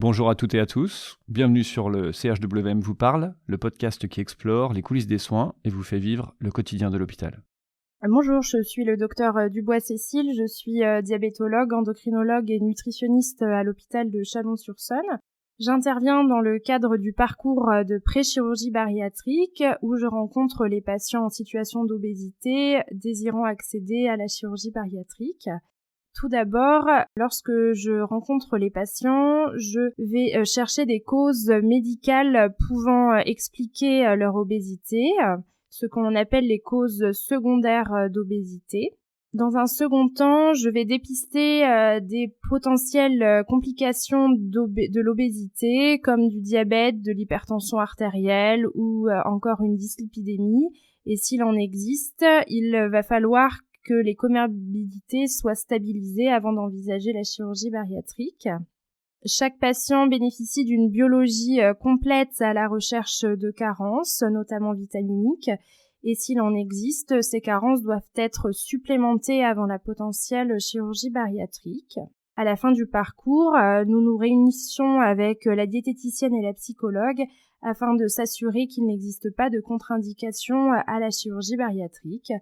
Bonjour à toutes et à tous, bienvenue sur le CHWM vous parle, le podcast qui explore les coulisses des soins et vous fait vivre le quotidien de l'hôpital. Bonjour, je suis le docteur Dubois-Cécile, je suis diabétologue, endocrinologue et nutritionniste à l'hôpital de Chalon-sur-Saône. J'interviens dans le cadre du parcours de pré-chirurgie bariatrique où je rencontre les patients en situation d'obésité désirant accéder à la chirurgie bariatrique. Tout d'abord, lorsque je rencontre les patients, je vais chercher des causes médicales pouvant expliquer leur obésité, ce qu'on appelle les causes secondaires d'obésité. Dans un second temps, je vais dépister des potentielles complications de l'obésité, comme du diabète, de l'hypertension artérielle ou encore une dyslipidémie. Et s'il en existe, il va falloir que les comorbidités soient stabilisées avant d'envisager la chirurgie bariatrique. Chaque patient bénéficie d'une biologie complète à la recherche de carences, notamment vitaminiques, et s'il en existe, ces carences doivent être supplémentées avant la potentielle chirurgie bariatrique. À la fin du parcours, nous nous réunissons avec la diététicienne et la psychologue afin de s'assurer qu'il n'existe pas de contre-indication à la chirurgie bariatrique.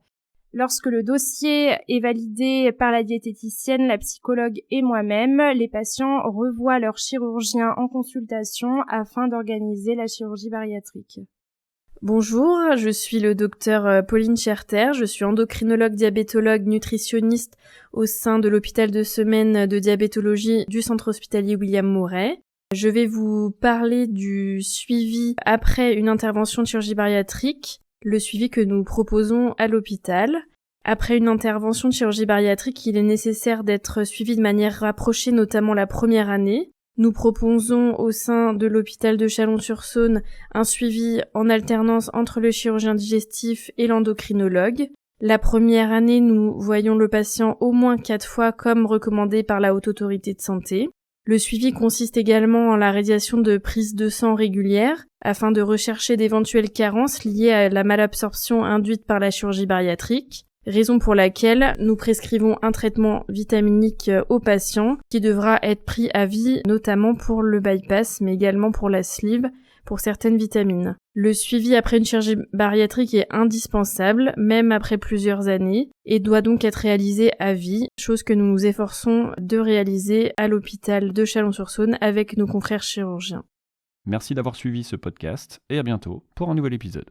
Lorsque le dossier est validé par la diététicienne, la psychologue et moi-même, les patients revoient leur chirurgien en consultation afin d'organiser la chirurgie bariatrique. Bonjour, je suis le docteur Pauline Cherter, je suis endocrinologue, diabétologue, nutritionniste au sein de l'hôpital de semaine de diabétologie du centre hospitalier William Mouret. Je vais vous parler du suivi après une intervention de chirurgie bariatrique, le suivi que nous proposons à l'hôpital. Après une intervention de chirurgie bariatrique, il est nécessaire d'être suivi de manière rapprochée, notamment la première année. Nous proposons au sein de l'hôpital de Chalon-sur-Saône un suivi en alternance entre le chirurgien digestif et l'endocrinologue. La première année, nous voyons le patient au moins 4 fois comme recommandé par la Haute Autorité de Santé. Le suivi consiste également en la réalisation de prises de sang régulières afin de rechercher d'éventuelles carences liées à la malabsorption induite par la chirurgie bariatrique, raison pour laquelle nous prescrivons un traitement vitaminique aux patients qui devra être pris à vie, notamment pour le bypass, mais également pour la sleeve, pour certaines vitamines. Le suivi après une chirurgie bariatrique est indispensable, même après plusieurs années, et doit donc être réalisé à vie, chose que nous nous efforçons de réaliser à l'hôpital de Chalon-sur-Saône avec nos confrères chirurgiens. Merci d'avoir suivi ce podcast et à bientôt pour un nouvel épisode.